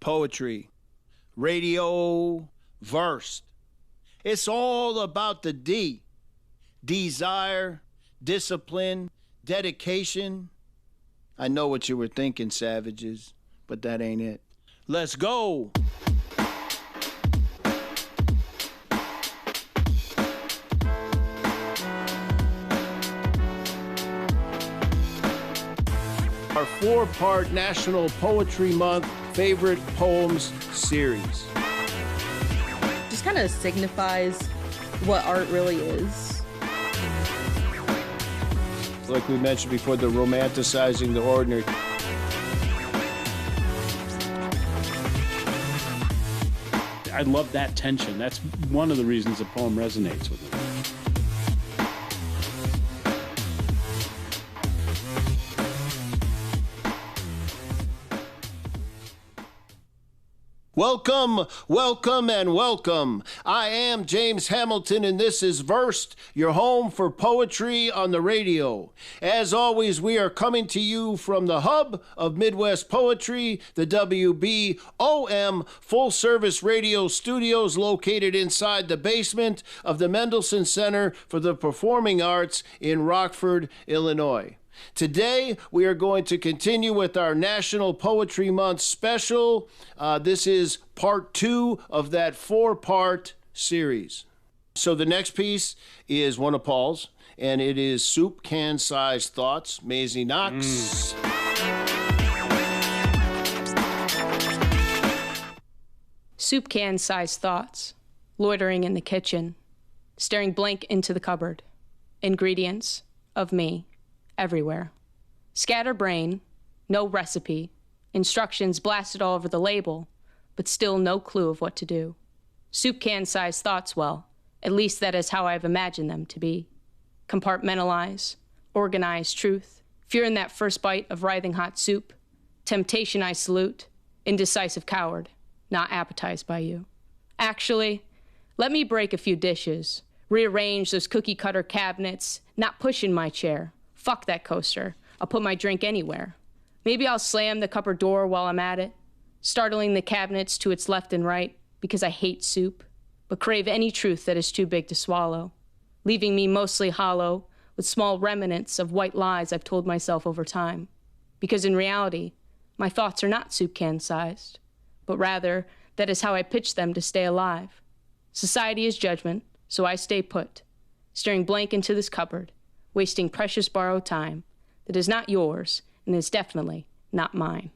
poetry, radio, verse. It's all about the D. Desire, discipline, dedication. I know what you were thinking, savages, but that ain't it. Let's go. Our 4-part National Poetry Month Favorite Poems series. Just kind of signifies what art really is. Like we mentioned before, the romanticizing the ordinary. I love that tension. That's one of the reasons the poem resonates with me. Welcome, welcome, and welcome. I am James Hamilton, and this is Versed, your home for poetry on the radio. As always, we are coming to you from the hub of Midwest Poetry, the WBOM full-service radio studios located inside the basement of the Mendelssohn Center for the Performing Arts in Rockford, Illinois. Today, we are going to continue with our National Poetry Month special. This is part 2 of that 4-part series. So the next piece is one of Paul's, and it is Soup Can-Sized Thoughts, Maisie Knox. Soup can-sized thoughts, loitering in the kitchen, staring blank into the cupboard. Ingredients of me. Everywhere. Scatterbrain, no recipe, instructions blasted all over the label, but still no clue of what to do. Soup can-sized thoughts, well, at least that is how I've imagined them to be. Compartmentalize, organize truth, fear in that first bite of writhing hot soup, temptation I salute, indecisive coward, not appetized by you. Actually, let me break a few dishes, rearrange those cookie-cutter cabinets, not push in my chair. Fuck that coaster. I'll put my drink anywhere. Maybe I'll slam the cupboard door while I'm at it, startling the cabinets to its left and right because I hate soup, but crave any truth that is too big to swallow, leaving me mostly hollow with small remnants of white lies I've told myself over time. Because in reality, my thoughts are not soup can-sized, but rather that is how I pitch them to stay alive. Society is judgment, so I stay put, staring blank into this cupboard, wasting precious borrowed time that is not yours and is definitely not mine.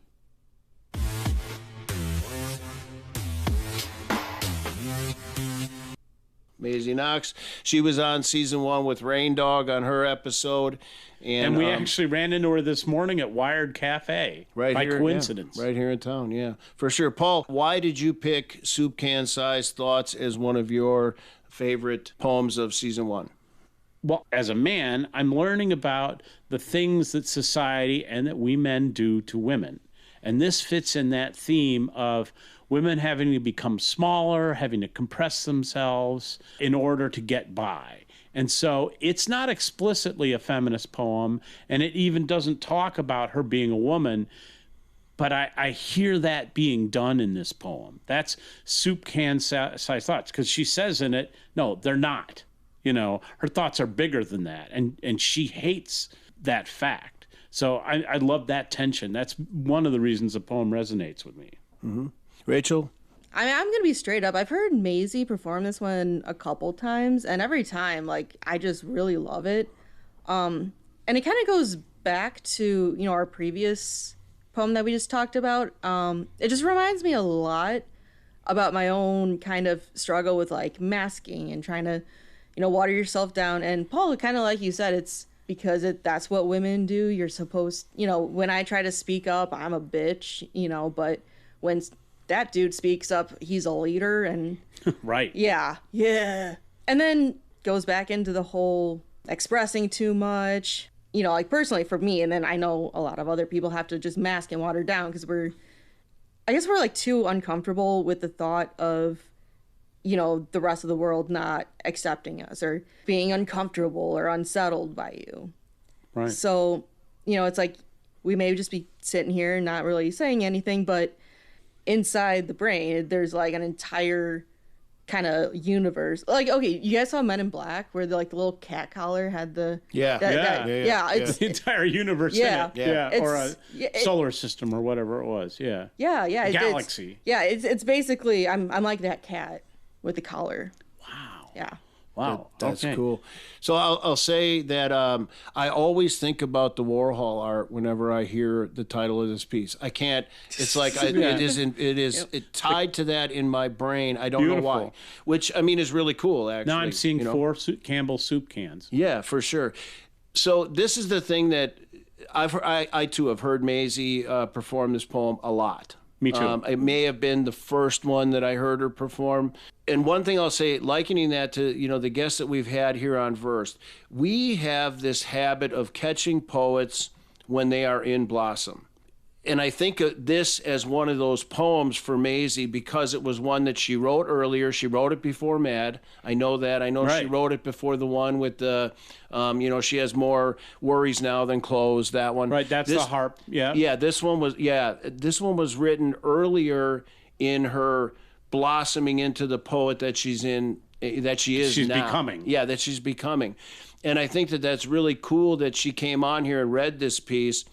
Maisie Knox. She was on season 1 with Rain Dog on her episode. And we actually ran into her this morning at Wired Cafe. Right by here, coincidence. Yeah, right here in town, yeah. For sure. Paul, why did you pick Soup Can-Sized Thoughts as one of your favorite poems of season 1? Well, as a man, I'm learning about the things that society and that we men do to women. And this fits in that theme of women having to become smaller, having to compress themselves in order to get by. And so it's not explicitly a feminist poem, and it even doesn't talk about her being a woman, but I hear that being done in this poem. That's soup can-sized thoughts, because she says in it, no, they're not. You know, her thoughts are bigger than that, and she hates that fact. So I love that tension. That's one of the reasons the poem resonates with me. Mm-hmm. Rachel? I mean, I'm going to be straight up. I've heard Maisie perform this one a couple times, and every time, like, I just really love it. And it kind of goes back to, you know, our previous poem that we just talked about. It just reminds me a lot about my own kind of struggle with, like, masking and trying to, you know, water yourself down. And Paul, kind of like you said, it's because that's what women do. You're supposed, you know, when I try to speak up, I'm a bitch, you know, but when that dude speaks up, he's a leader. And right. Yeah. And then goes back into the whole expressing too much, you know, like personally for me. And then I know a lot of other people have to just mask and water down because I guess we're like too uncomfortable with the thought of, you know, the rest of the world not accepting us or being uncomfortable or unsettled by you. Right. So, you know, it's like we may just be sitting here and not really saying anything, but inside the brain, there's like an entire kind of universe. Like, okay, you guys saw Men in Black where the little cat collar had the Yeah. it's The entire universe Yeah. in it. Or a It's- solar system or whatever it was. Yeah. yeah, Galaxy. It's basically I'm like that cat with the collar. Wow. Yeah. Wow. That's okay. cool. So I'll say that I always think about the Warhol art whenever I hear the title of this piece. I can't. It's like it is tied to that in my brain. I don't know why. Beautiful. Which I mean is really cool. Actually, Now I'm seeing you know? 4 Campbell soup cans. Yeah, for sure. So this is the thing that I too have heard Maisie perform this poem a lot. Me too. It may have been the first one that I heard her perform. And one thing I'll say, likening that to the guests that we've had here on Versed, we have this habit of catching poets when they are in blossom. And I think of this as one of those poems for Maisie because it was one that she wrote earlier. She wrote it before Mad. I know that. I know she Right. wrote it before the one with the, she has more worries now than clothes. That one. Right, that's the harp. Yeah. Yeah, this one was written earlier in her blossoming into the poet that she's in, that she is She's now. becoming. Yeah, that she's becoming. And I think that that's really cool that she came on here and read this piece,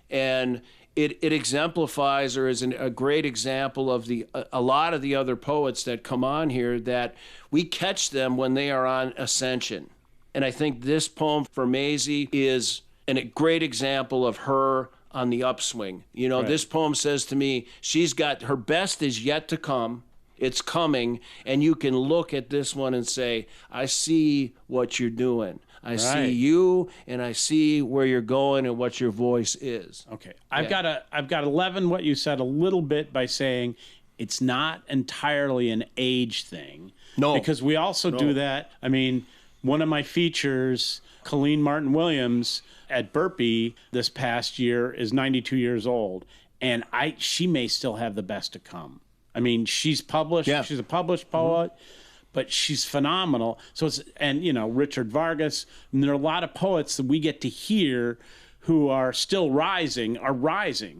and it exemplifies or is a great example of a lot of the other poets that come on here that we catch them when they are on ascension. And I think this poem for Maisie is a great example of her on the upswing. This poem says to me, she's got her best is yet to come. It's coming, and you can look at this one and say, I see what you're doing. I see you, and I see where you're going and what your voice is. Okay. I've got to leaven what you said a little bit by saying it's not entirely an age thing. No. Because we also do that. I mean, one of my features, Colleen Martin Williams at Burpee this past year is 92 years old, and she may still have the best to come. I mean, she's published. Yeah. She's a published poet. But she's phenomenal. So Richard Vargas, and there are a lot of poets that we get to hear who are still rising.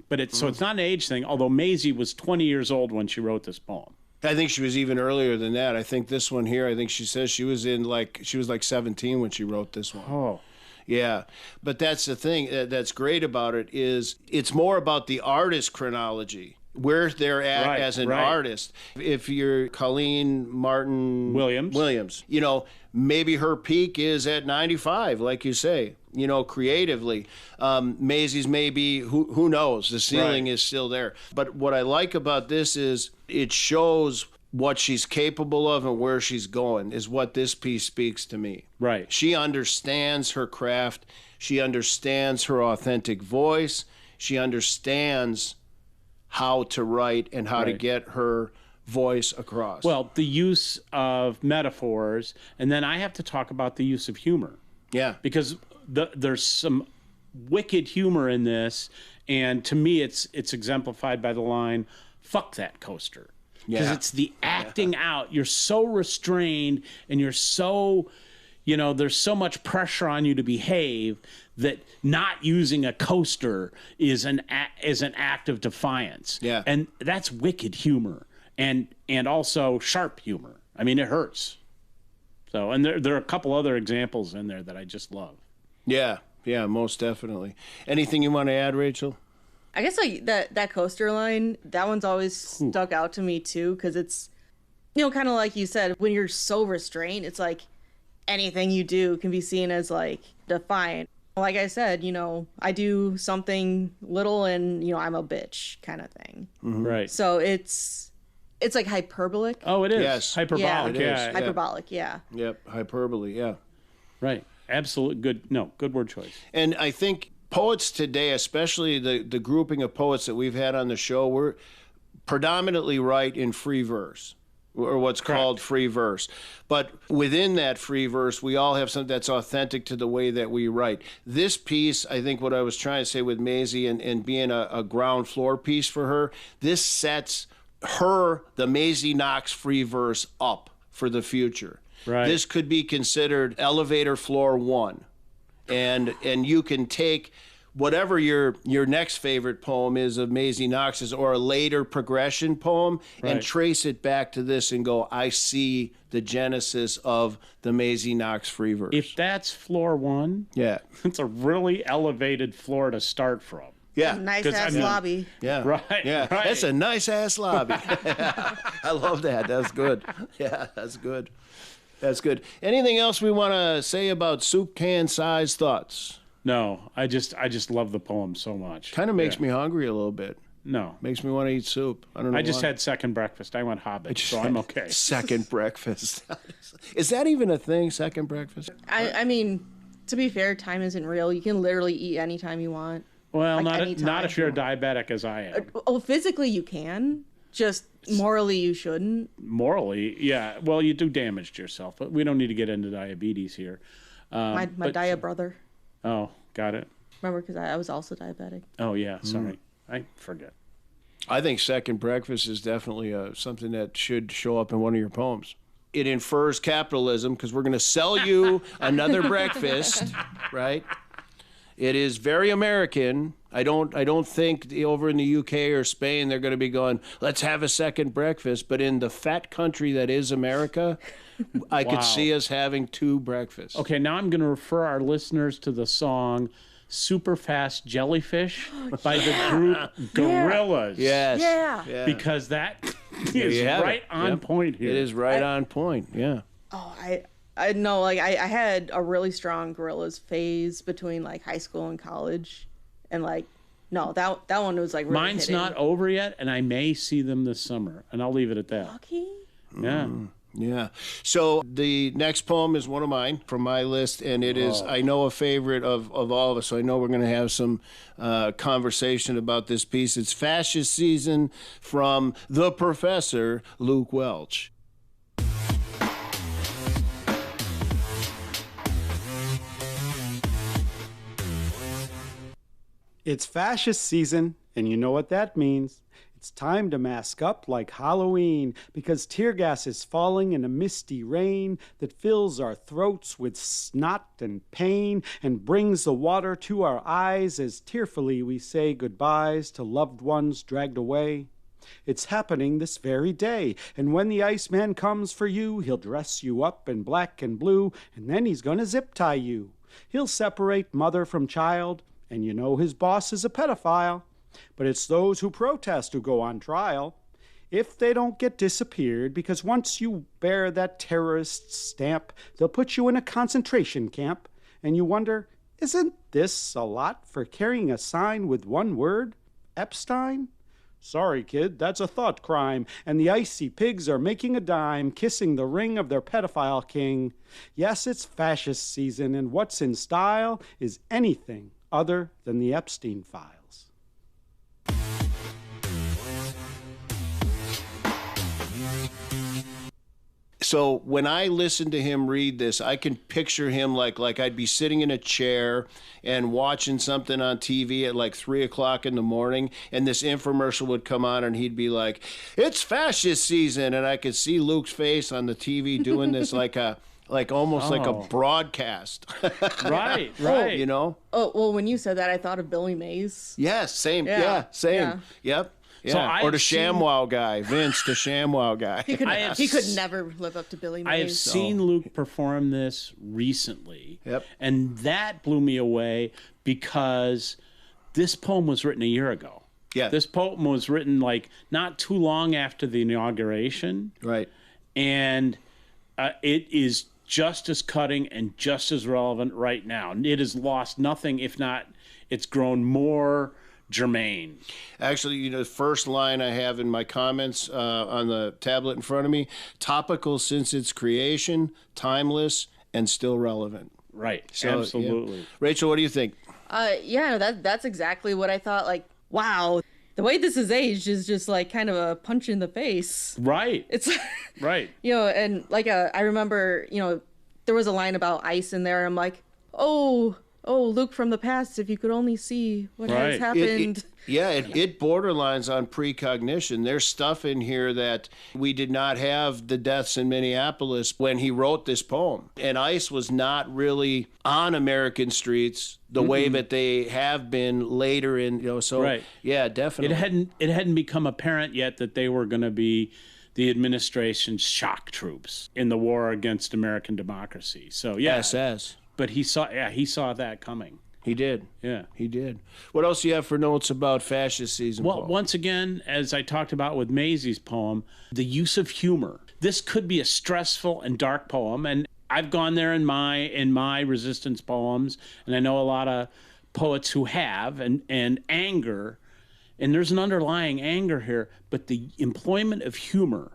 But so it's not an age thing, although Maisie was 20 years old when she wrote this poem. I think she was even earlier than that. I think this one here, I think she says she was like 17 when she wrote this one. Oh. Yeah, but that's the thing that's great about it is it's more about the artist chronology, where they're at as an artist. If you're Colleen Martin Williams, maybe her peak is at 95, like you say, creatively. Maisie's maybe, who knows? The ceiling is still there. But what I like about this is it shows what she's capable of and where she's going is what this piece speaks to me. Right. She understands her craft. She understands her authentic voice. She understands how to write and how to get her voice across. Well, the use of metaphors, and then I have to talk about the use of humor. Yeah. Because there's some wicked humor in this, and to me it's exemplified by the line, "Fuck that coaster." Because it's the acting out. You're so restrained, and you're so, there's so much pressure on you to behave that not using a coaster is an act of defiance. Yeah. And that's wicked humor and also sharp humor. I mean, it hurts. So, and there are a couple other examples in there that I just love. Yeah, most definitely. Anything you want to add, Rachel? I guess like that coaster line, that one's always stuck out to me too, because it's, kind of like you said, when you're so restrained, it's like anything you do can be seen as like defiant. Like I said, I do something little and, I'm a bitch kind of thing. Mm-hmm. Right. So it's like hyperbolic. Oh, it is. Yes. Hyperbolic. It is. Yeah. Hyperbolic, yeah. Yep, hyperbole, yeah. Right. Absolute good word choice. And I think poets today, especially the grouping of poets that we've had on the show, we're predominantly write in free verse, or what's called free verse. But within that free verse, we all have something that's authentic to the way that we write. This piece, I think what I was trying to say with Maisie and being a ground floor piece for her, this sets the Maisie Knox free verse up for the future. Right. This could be considered elevator floor 1. And you can take whatever your next favorite poem is of Maisie Knox's, or a later progression poem, and Right. trace it back to this and go, I see the genesis of the Maisie Knox free verse. If that's floor one, yeah. it's a really elevated floor to start from. Yeah. Nice 'Cause, ass I mean- lobby. Yeah. Right, Yeah. right. That's a nice ass lobby. I love that. That's good. Yeah, that's good. That's good. Anything else we want to say about soup can size thoughts? No, I just love the poem so much. Kind of makes me hungry a little bit. No. Makes me want to eat soup. I don't know. I just why. had second breakfast. I went Hobbit, so I'm okay. Second breakfast. Is that even a thing? Second breakfast? I mean, to be fair, time isn't real. You can literally eat anytime you want. Well, Like not anytime. if you're diabetic as I am. Oh, physically you can. Just morally you shouldn't. Morally, yeah. Well, you do damage to yourself, but we don't need to get into diabetes here. My but- diet brother. Oh, got it. Remember, because I was also diabetic. Oh, yeah. Sorry. I forget. I think second breakfast is definitely something that should show up in one of your poems. It infers capitalism because we're going to sell you another breakfast, right? It is very American. I don't think over in the UK or Spain they're going to be going, let's have a second breakfast. But in the fat country that is America, I Wow. could see us having two breakfasts. Okay, now I'm going to refer our listeners to the song Super Fast Jellyfish by the group Gorillaz. Yes. Yeah. Because that is you have right it. on Yep. point here. It is right on point. Yeah. Oh, I know. Like I had a really strong Gorillaz phase between like high school and college, and like no, that one was like really Mine's hitting. not over yet, and I may see them this summer, and I'll leave it at that. Lucky? Yeah. Yeah. So the next poem is one of mine from my list, and it is, I know, a favorite of all of us. So I know we're going to have some conversation about this piece. It's Fascist Season from The Professor, Luke Welch. It's fascist season, and you know what that means. It's time to mask up like Halloween, because tear gas is falling in a misty rain that fills our throats with snot and pain and brings the water to our eyes as tearfully we say goodbyes to loved ones dragged away. It's happening this very day, and when the Iceman comes for you, he'll dress you up in black and blue, and then he's gonna zip tie you. He'll separate mother from child, and you know his boss is a pedophile. But it's those who protest who go on trial. If they don't get disappeared, because once you bear that terrorist stamp, they'll put you in a concentration camp, and you wonder, isn't this a lot for carrying a sign with one word? Epstein? Sorry, kid, that's a thought crime, and the icy pigs are making a dime, kissing the ring of their pedophile king. Yes, it's fascist season, and what's in style is anything other than the Epstein files. So when I listen to him read this, I can picture him like I'd be sitting in a chair and watching something on TV at like 3:00 in the morning, and this infomercial would come on, and he'd be like, "It's fascist season," and I could see Luke's face on the TV doing this like almost like a Oh. broadcast. Right, right. You know? Oh well, when you said that, I thought of Billy Mays. Yes, same. Yeah, Yeah, same. yeah. Yep. Yeah. So I or the have seen- ShamWow guy, Vince, the ShamWow guy. He could I have never live up to Billy Mays. I have seen Luke perform this recently. Yep. And that blew me away because this poem was written a year ago. Yeah. This poem was written like not too long after the inauguration. Right. And it is just as cutting and just as relevant right now. It has lost nothing, if not, it's grown more germane. Actually, you know, the first line I have in my comments on the tablet in front of me, topical since its creation, timeless, and still relevant. Right. So, yeah. Absolutely. Rachel, what do you think? Yeah, that's exactly what I thought. Like, wow, the way this is aged is just like kind of a punch in the face. Right. It's Right. you know, and like I remember, you know, there was a line about ice in there, and I'm like, oh, oh, Luke from the past, if you could only see what Right. has happened. It borderlines on precognition. There's stuff in here that we did not have the deaths in Minneapolis when he wrote this poem. And ICE was not really on American streets the way that they have been later in, so Right. yeah, definitely. It hadn't become apparent yet that they were going to be the administration's shock troops in the war against American democracy. So yeah, SS. but he saw that coming. He did. Yeah. He did. What else do you have for notes about fascist season? Well, Paul? once again, as I talked about with Maisie's poem, the use of humor. This could be a stressful and dark poem, and I've gone there in my resistance poems, and I know a lot of poets who have, and anger, and there's an underlying anger here, but the employment of humor.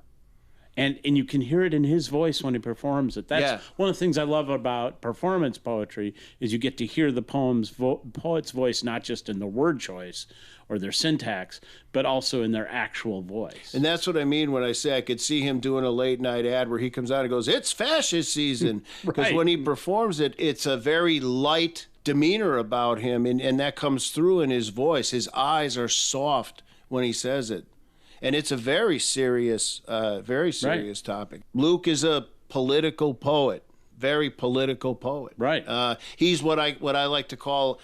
And you can hear it in his voice when he performs it. That's one of the things I love about performance poetry is you get to hear the poet's voice, not just in the word choice or their syntax, but also in their actual voice. And that's what I mean when I say I could see him doing a late night ad where he comes out and goes, "It's fascist season." Because when he performs it, it's a very light demeanor about him, and that comes through in his voice. His eyes are soft when he says it. And it's a very serious topic. Luke is a political poet, very political poet. Right. He's what I like to call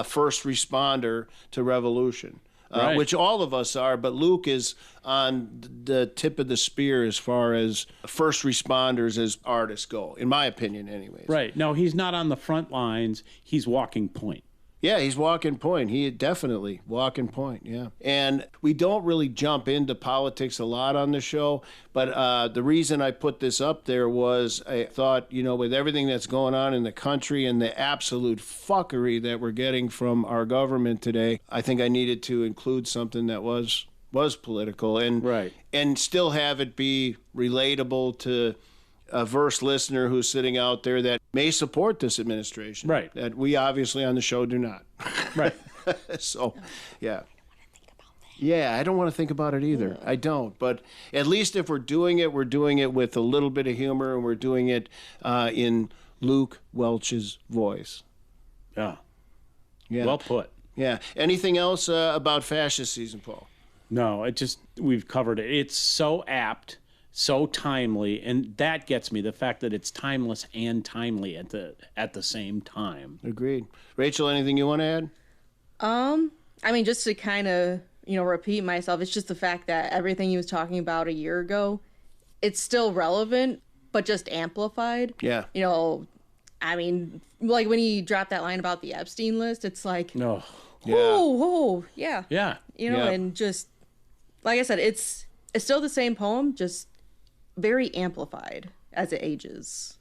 first responder to revolution, Right. which all of us are. But Luke is on the tip of the spear as far as first responders as artists go, in my opinion, anyways. Right. No, he's not on the front lines. He's walking point. Yeah, he's walking point. He definitely walking point. Yeah, and we don't really jump into politics a lot on the show, but the reason I put this up there was I thought, with everything that's going on in the country and the absolute fuckery that we're getting from our government today, I think I needed to include something that was political and still have it be relatable to a verse listener who's sitting out there that may support this administration. Right. That we obviously on the show do not. Right. So, yeah. Yeah, I don't want to think about it either. I don't. But at least if we're doing it with a little bit of humor, and we're doing it in Luke Welch's voice. Yeah. Yeah. Well put. Yeah. Anything else about fascist season, Paul? No, we've covered it. It's so apt, so timely, and that gets me, the fact that it's timeless and timely at the same time. Agreed. Rachel, anything you want to add? I mean, just to kind of, repeat myself, it's just the fact that everything he was talking about a year ago, it's still relevant, but just amplified. Yeah. I mean, like when he dropped that line about the Epstein list, it's like, No. yeah. Yeah. And just, like I said, it's still the same poem, just very amplified as it ages.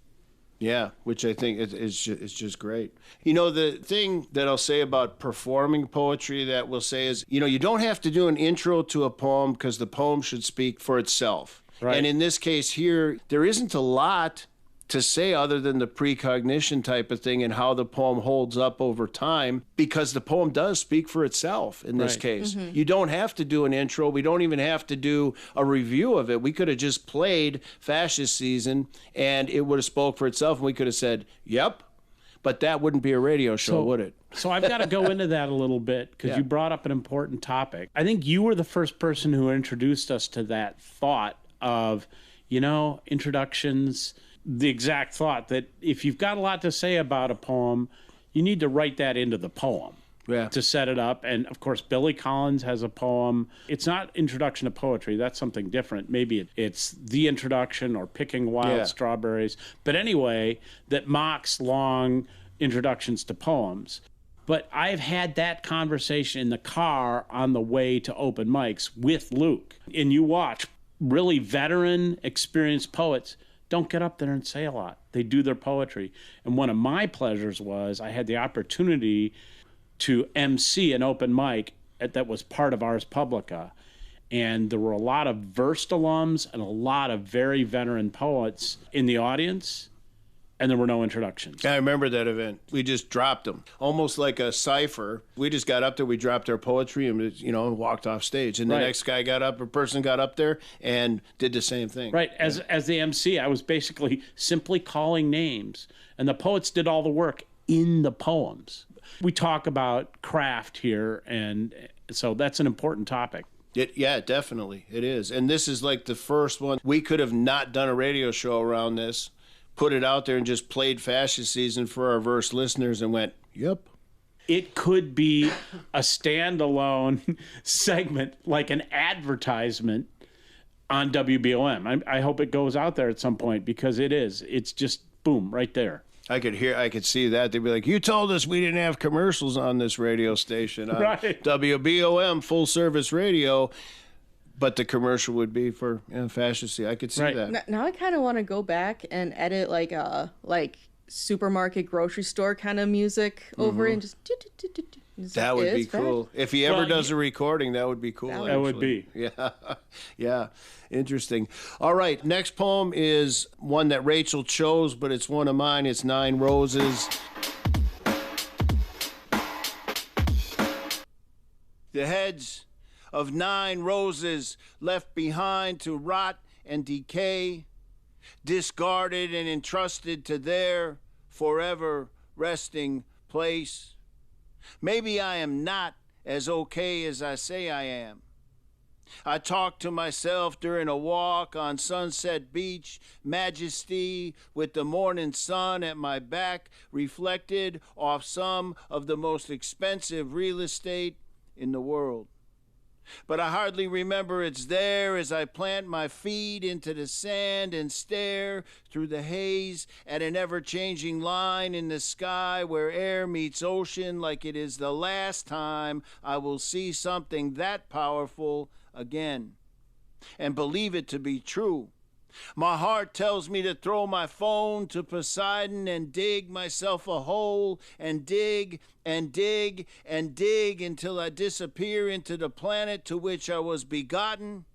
Yeah, which I think is just great. The thing that I'll say about performing poetry that we'll say is, you don't have to do an intro to a poem because the poem should speak for itself. Right. And in this case here, there isn't a lot to say other than the precognition type of thing and how the poem holds up over time, because the poem does speak for itself in this Right. case. You don't have to do an intro. We don't even have to do a review of it. We could have just played Fascist Season and it would have spoke for itself and we could have said, yep, but that wouldn't be a radio show, would it? So I've got to go into that a little bit because you brought up an important topic. I think you were the first person who introduced us to that thought of, introductions, the exact thought that if you've got a lot to say about a poem, you need to write that into the poem to set it up. And of course, Billy Collins has a poem. It's not introduction to poetry. That's something different. Maybe it's the introduction or picking wild strawberries. But anyway, that mocks long introductions to poems. But I've had that conversation in the car on the way to open mics with Luke. And you watch really veteran, experienced poets don't get up there and say a lot. They do their poetry. And one of my pleasures was I had the opportunity to MC an open mic that was part of Ars Publica. And there were a lot of Verst alums and a lot of very veteran poets in the audience. And there were no introductions. I remember that event. We just dropped them, almost like a cipher. We just got up there, we dropped our poetry, and walked off stage. And the next guy got up, a person got up there, and did the same thing. Right. As the MC, I was basically simply calling names, and the poets did all the work. in the poems. We talk about craft here, and so that's an important topic. Yeah, definitely. It is. And this is like the first one. We could have not done a radio show around this, put it out there and just played Fascist Season for our verse listeners and went, yep. It could be a standalone segment, like an advertisement on WBOM. I hope it goes out there at some point, because it is. It's just boom, right there. I could see that. They'd be like, you told us we didn't have commercials on this radio station. Right. WBOM, full service radio. But the commercial would be for Fascist. I could see Right. that. Now I kind of want to go back and edit like a supermarket, grocery store kind of music over it and just. That would be cool. If he ever does a recording, that would be cool. That would be. Yeah. Yeah. Interesting. All right. Next poem is one that Rachel chose, but it's one of mine. It's 9 Roses. The heads of 9 roses left behind to rot and decay, discarded and entrusted to their forever resting place. Maybe I am not as okay as I say I am. I talk to myself during a walk on Sunset Beach, majesty with the morning sun at my back, reflected off some of the most expensive real estate in the world. But I hardly remember it's there as I plant my feet into the sand and stare through the haze at an ever-changing line in the sky where air meets ocean, like it is the last time I will see something that powerful again, and believe it to be true. My heart tells me to throw my phone to Poseidon and dig myself a hole and dig and dig and dig until I disappear into the planet to which I was begotten.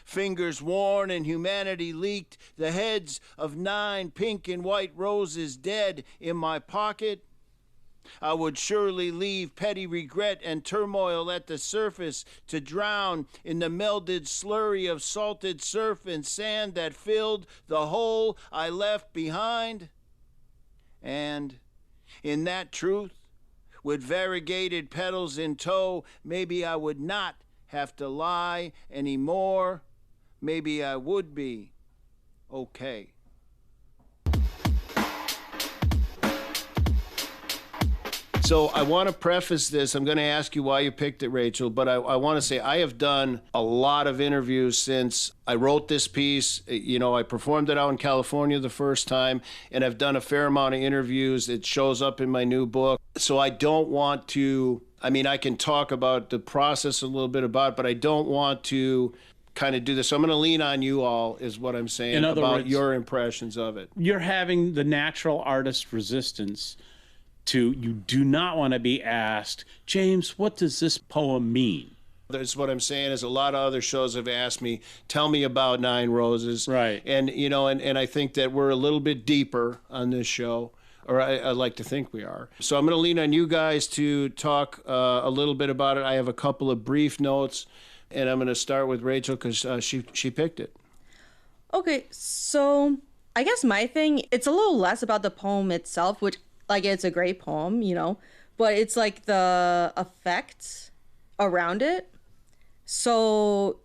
Fingers worn and humanity leaked, the heads of 9 pink and white roses dead in my pocket. I would surely leave petty regret and turmoil at the surface to drown in the melded slurry of salted surf and sand that filled the hole I left behind. And in that truth, with variegated petals in tow, maybe I would not have to lie anymore. Maybe I would be okay. So I want to preface this. I'm going to ask you why you picked it, Rachel, but I want to say I have done a lot of interviews since I wrote this piece. You know, I performed it out in California the first time, and I've done a fair amount of interviews. It shows up in my new book. So I don't want to, I can talk about the process a little bit about it, but I don't want to kind of do this. So I'm going to lean on you all, is what I'm saying, In other about words, your impressions of it. You're having the natural artist resistance to, you do not want to be asked, James, what does this poem mean? That's what I'm saying, is a lot of other shows have asked me, tell me about 9 Roses. Right. And, and I think that we're a little bit deeper on this show, or I like to think we are. So I'm going to lean on you guys to talk a little bit about it. I have a couple of brief notes, and I'm going to start with Rachel because she picked it. Okay, so I guess my thing, it's a little less about the poem itself, which, like, it's a great poem, but it's like the effects around it. So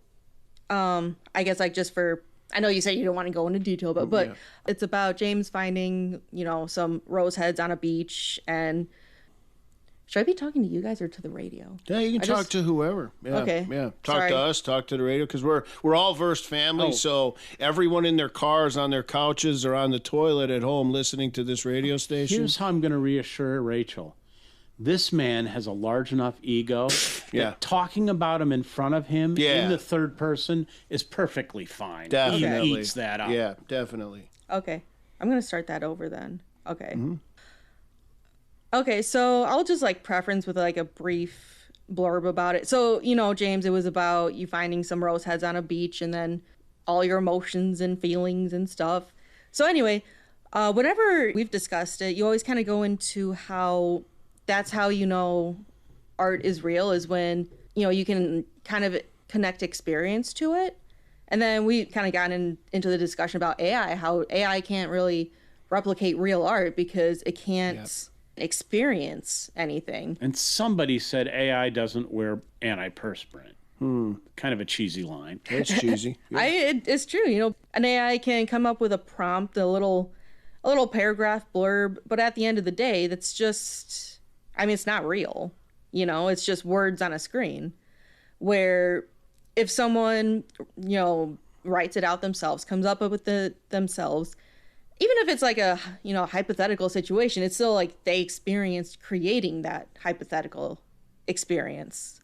I guess, like, just for, I know you said you don't want to go into detail, but it's about James finding, some rose heads on a beach. And should I be talking to you guys or to the radio? Yeah, you can talk to whoever. Yeah, Okay. Yeah, talk Sorry. to us, talk to the radio, because we're all versed family. So everyone in their cars, on their couches, or on the toilet at home listening to this radio station. Here's how I'm going to reassure Rachel. This man has a large enough ego that talking about him in front of him in the third person is perfectly fine. Definitely. He eats that up. Yeah, definitely. Okay. I'm going to start that over then. Okay. Okay, so I'll just preference with a brief blurb about it. So, James, it was about you finding some rose heads on a beach and then all your emotions and feelings and stuff. So anyway, whenever we've discussed it, you always kind of go into how that's how art is real, is when, you can kind of connect experience to it. And then we kind of got into the discussion about AI, how AI can't really replicate real art because it can't experience anything. And somebody said AI doesn't wear antiperspirant. Kind of a cheesy line. That's cheesy. Yeah. It's true. An AI can come up with a prompt, a little paragraph blurb, but at the end of the day, that's just, it's not real. It's just words on a screen. Where if someone, writes it out themselves, comes up with it themselves, even if it's like a, hypothetical situation, it's still like they experienced creating that hypothetical experience.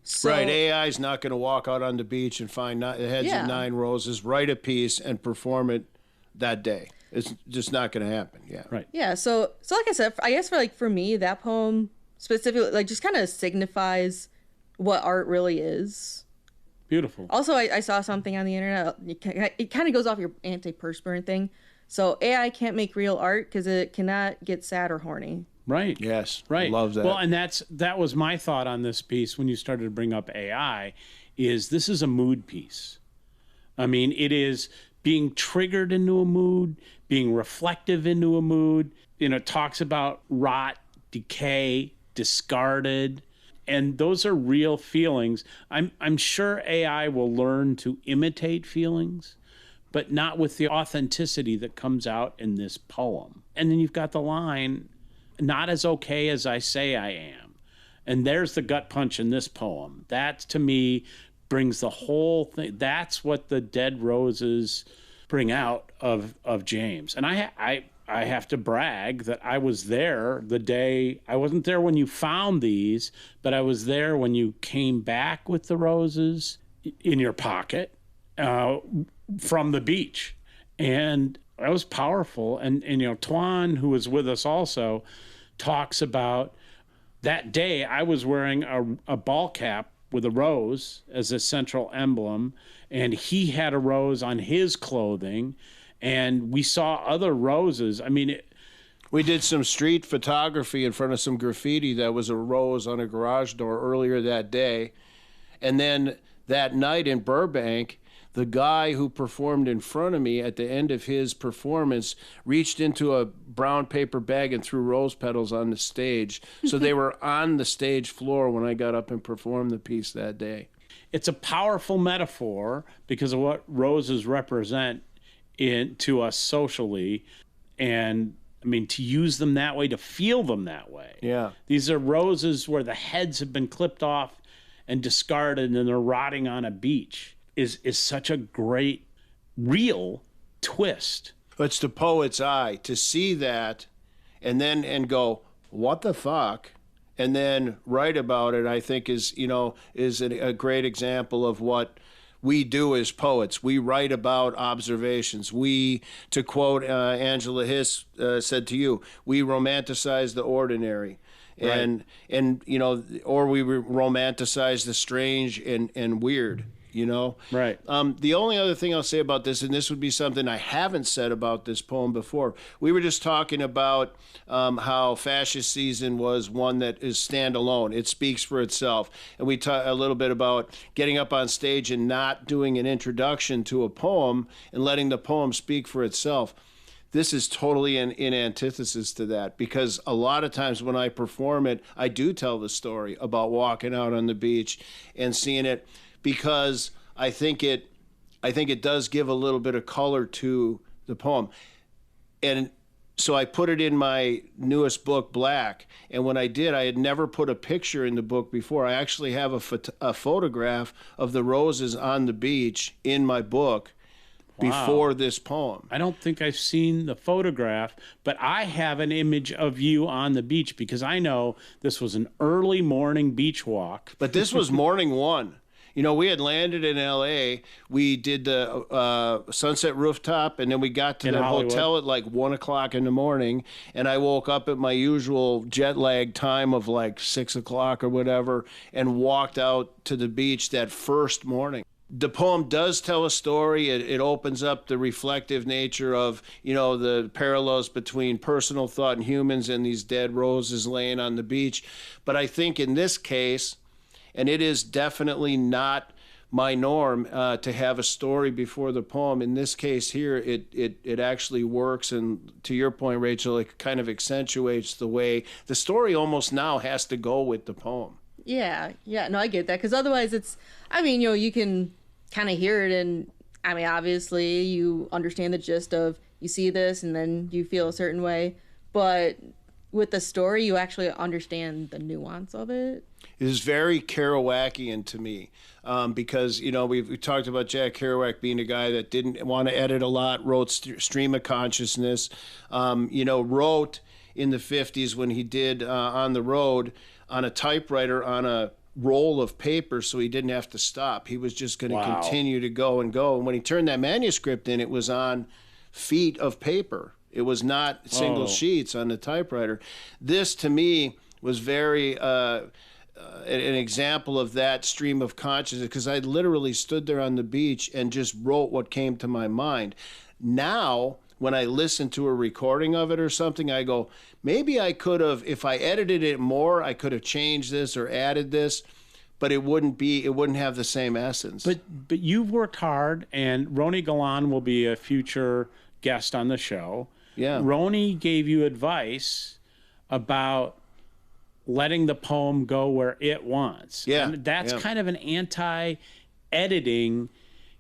So, right, AI is not going to walk out on the beach and find the heads of 9 roses, write a piece, and perform it that day. It's just not going to happen. Yeah. Right. Yeah. So like I said, I guess for me, that poem specifically, like, just kind of signifies what art really is. Beautiful. Also, I saw something on the internet. It kind of goes off your antiperspirant thing. So AI can't make real art because it cannot get sad or horny. Right. Yes. Right. Love that. Well, and that was my thought on this piece when you started to bring up AI, is this is a mood piece. It is being triggered into a mood, being reflective into a mood. It talks about rot, decay, discarded, and those are real feelings. I'm sure AI will learn to imitate feelings, but not with the authenticity that comes out in this poem. And then you've got the line, not as okay as I say I am. And there's the gut punch in this poem. That, to me, brings the whole thing. That's what the Dead Roses bring out of James. And I have to brag that I was there the day. I wasn't there when you found these, but I was there when you came back with the roses in your pocket from the beach. And that was powerful. And Tuan, who was with us also, talks about that day I was wearing a ball cap with a rose as a central emblem, and he had a rose on his clothing, and we saw other roses. We did some street photography in front of some graffiti that was a rose on a garage door earlier that day. And then that night in Burbank, the guy who performed in front of me at the end of his performance reached into a brown paper bag and threw rose petals on the stage. So they were on the stage floor when I got up and performed the piece that day. It's a powerful metaphor because of what roses represent to us socially. And to use them that way, to feel them that way. Yeah. These are roses where the heads have been clipped off and discarded and they're rotting on a beach. Is such a great, real twist. It's the poet's eye to see that and go, what the fuck? And then write about it, I think is a great example of what we do as poets. We write about observations. We, to quote Angela Hiss said to you, we romanticize the ordinary. And or we romanticize the strange and weird. Right. The only other thing I'll say about this, and this would be something I haven't said about this poem before, we were just talking about how Fascist Season was one that is standalone. It speaks for itself. And we talked a little bit about getting up on stage and not doing an introduction to a poem and letting the poem speak for itself. This is totally in antithesis to that, because a lot of times when I perform it, I do tell the story about walking out on the beach and seeing it, because I think it does give a little bit of color to the poem. And so I put it in my newest book, Black. And when I did, I had never put a picture in the book before. I actually have a photograph of the roses on the beach in my book. Wow. Before this poem. I don't think I've seen the photograph, but I have an image of you on the beach because I know this was an early morning beach walk. But this was morning one. We had landed in L.A. We did the Sunset Rooftop, and then we got to the hotel at like 1 o'clock in the morning, and I woke up at my usual jet lag time of like 6 o'clock or whatever, and walked out to the beach that first morning. The poem does tell a story. It opens up the reflective nature of, the parallels between personal thought and humans and these dead roses laying on the beach. But I think in this case, and it is definitely not my norm to have a story before the poem. In this case here, it actually works, and to your point, Rachel, it kind of accentuates the way the story almost now has to go with the poem. Yeah, no, I get that, because otherwise it's, I mean, you can kind of hear it, and I mean, obviously you understand the gist of, you see this and then you feel a certain way, but with the story, you actually understand the nuance of it. It is very Kerouacian to me, because, we've talked about Jack Kerouac being a guy that didn't want to edit a lot, wrote Stream of Consciousness, wrote in the 50s when he did On the Road on a typewriter on a roll of paper, so he didn't have to stop. He was just going to continue to go and go. And when he turned that manuscript in, it was on feet of paper. It was not single sheets on the typewriter. This, to me, was very an example of that stream of consciousness, because I literally stood there on the beach and just wrote what came to my mind. Now, when I listen to a recording of it or something, I go, maybe I could have, if I edited it more, I could have changed this or added this, but it wouldn't have the same essence. But you've worked hard, and Roni Galan will be a future guest on the show. Yeah. Roni gave you advice about letting the poem go where it wants. Yeah. And that's kind of an anti-editing.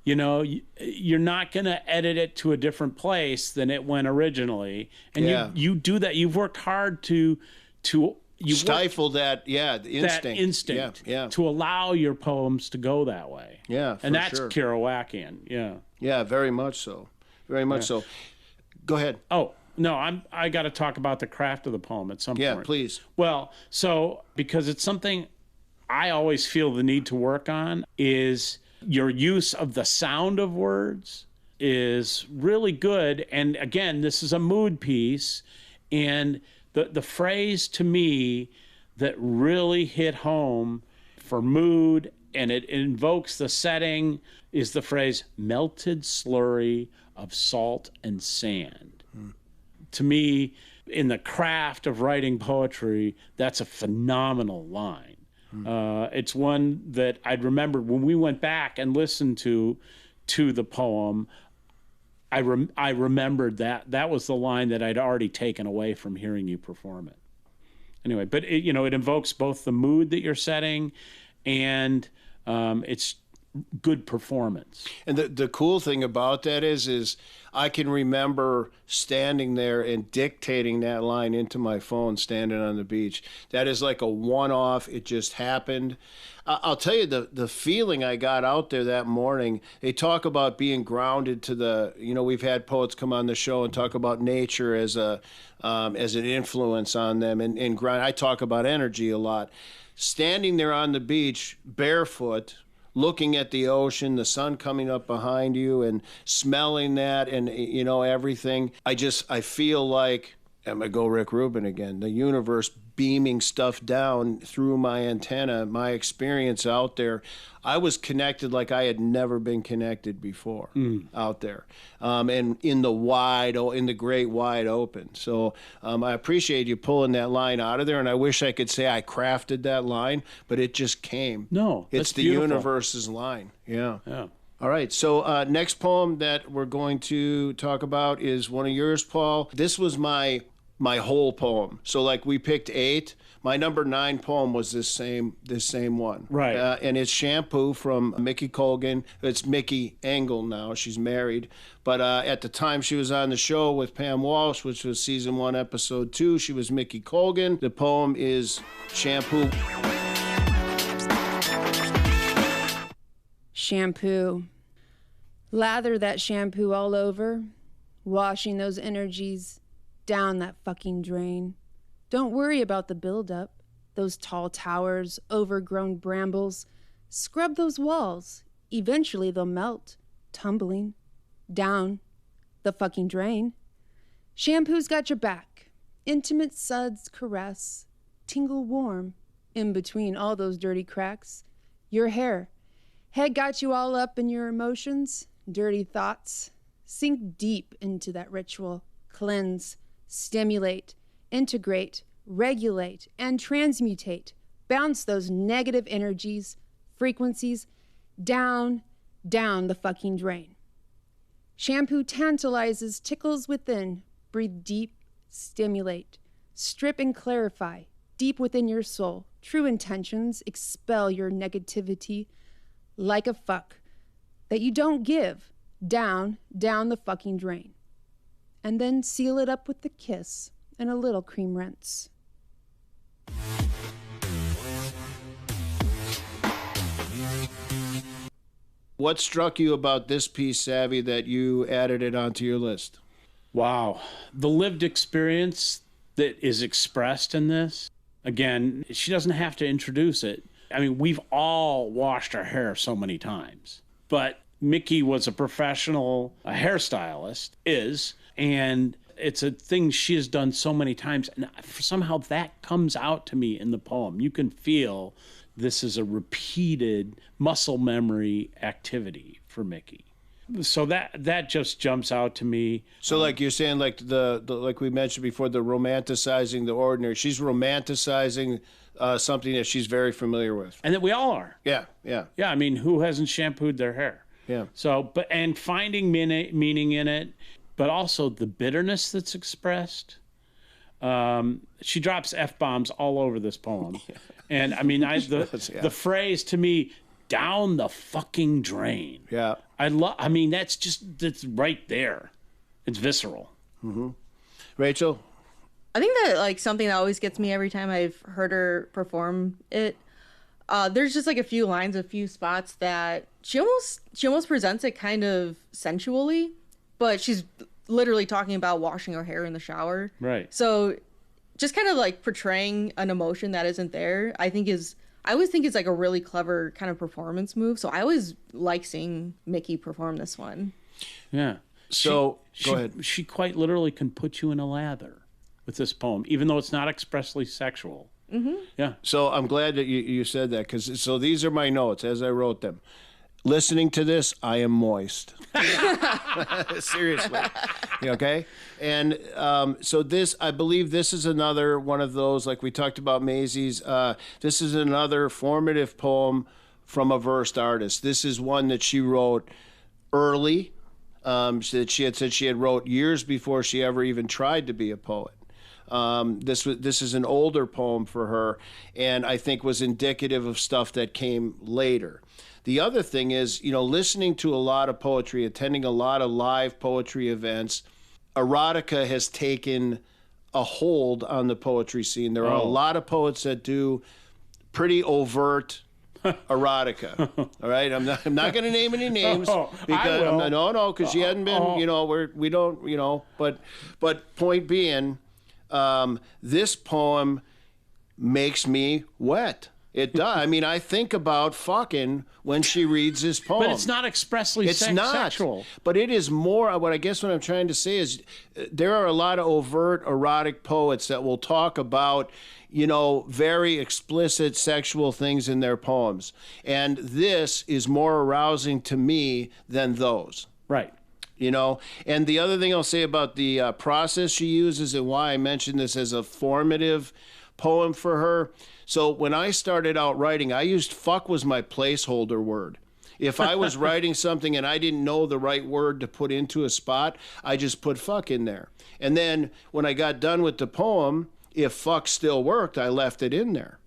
You're not going to edit it to a different place than it went originally. And you do that. You've worked hard to stifle the instinct. That instinct to allow your poems to go that way. Yeah, and that's sure. Kerouacian. Yeah. Yeah, very much so. Very much so. Go ahead. Oh, no, I got to talk about the craft of the poem at some point. Yeah, please. Well, so because it's something I always feel the need to work on, is your use of the sound of words is really good. And again, this is a mood piece, and the phrase to me that really hit home for mood, and it invokes the setting, is the phrase melted slurry of salt and sand. To me, in the craft of writing poetry, that's a phenomenal line. It's one that I'd remembered when we went back and listened to the poem. I remembered that was the line that I'd already taken away from hearing you perform it. Anyway, but it invokes both the mood that you're setting and it's good performance. And the cool thing about that is I can remember standing there and dictating that line into my phone, standing on the beach. That is like a one-off. It just happened. I'll tell you the feeling I got out there that morning. They talk about being grounded to we've had poets come on the show and talk about nature as an influence on them, and ground. I talk about energy a lot. Standing there on the beach, barefoot, looking at the ocean, the sun coming up behind you, and smelling that, and everything. I feel like, I'm gonna go Rick Rubin again, the universe beaming stuff down through my antenna, my experience out there. I was connected like I had never been connected before out there, and in the great wide open. So I appreciate you pulling that line out of there, and I wish I could say I crafted that line, but it just came. No, it's the beautiful. Universe's line. Yeah. All right, so next poem that we're going to talk about is one of yours, Paul. This was my whole poem. So like we picked 8. My number 9 poem was this same one. Right. And it's Shampoo from Mickey Colgan. It's Mickey Engel now. She's married. But at the time she was on the show with Pam Walsh, which was season 1, episode 2, she was Mickey Colgan. The poem is Shampoo. Shampoo. Lather that shampoo all over, washing those energies down that fucking drain. Don't worry about the buildup, those tall towers, overgrown brambles. Scrub those walls. Eventually they'll melt, tumbling down the fucking drain. Shampoo's got your back. Intimate suds caress, tingle warm in between all those dirty cracks. Your hair. Head got you all up in your emotions, dirty thoughts. Sink deep into that ritual. Cleanse, stimulate, integrate, regulate, and transmutate. Bounce those negative energies, frequencies, down, down the fucking drain. Shampoo tantalizes, tickles within. Breathe deep, stimulate. Strip and clarify, deep within your soul. True intentions expel your negativity like a fuck that you don't give. Down, down the fucking drain. And then seal it up with a kiss and a little cream rinse. What struck you about this piece, Savvy, that you added it onto your list? Wow. The lived experience that is expressed in this, again, she doesn't have to introduce it. I mean, we've all washed our hair so many times, but Mickey was a professional hairstylist, and it's a thing she has done so many times. And somehow that comes out to me in the poem. You can feel this is a repeated muscle memory activity for Mickey. So that just jumps out to me. So, like you're saying, like the like we mentioned before, the romanticizing the ordinary. She's romanticizing something that she's very familiar with, And that we all are. Yeah, yeah, Yeah, I mean, who hasn't shampooed their hair? yeah. So, and finding meaning in it, but also the bitterness that's expressed. She drops F-bombs all over this poem. And I mean, the phrase to me, down the fucking drain. Yeah. I mean, that's right there. It's visceral. Rachel? I think that like something that always gets me every time I've heard her perform it. There's just like a few lines, a few spots that she almost presents it kind of sensually, but she's literally talking about washing her hair in the shower. Right. So just kind of like portraying an emotion that isn't there, I always think it's like a really clever kind of performance move. So I always like seeing Mickey perform this one. Yeah. So, go ahead. She quite literally can put you in a lather with this poem, even though it's not expressly sexual. Mm-hmm. Yeah. So I'm glad that you said that, because so these are my notes as I wrote them. Listening to this, I am moist. Seriously. Okay? And so this, I believe this is another one of those, like we talked about Maisie's, this is another formative poem from a versed artist. This is one that she wrote early, that she had said she had wrote years before she ever even tried to be a poet. This is an older poem for her, and I think was indicative of stuff that came later. The other thing is, listening to a lot of poetry, attending a lot of live poetry events, erotica has taken a hold on the poetry scene. There are a lot of poets that do pretty overt erotica. All right, I'm not going to name any names because because she hadn't been. We don't. But point being, this poem makes me wet. It does. I mean, I think about fucking when she reads this poem. But it's not expressly sexual. But it is more, what I'm trying to say is there are a lot of overt erotic poets that will talk about, very explicit sexual things in their poems. And this is more arousing to me than those. Right. And the other thing I'll say about the process she uses and why I mentioned this as a formative poem for her. So when I started out writing, I used fuck was my placeholder word. If I was writing something and I didn't know the right word to put into a spot, I just put fuck in there. And then when I got done with the poem, if fuck still worked, I left it in there.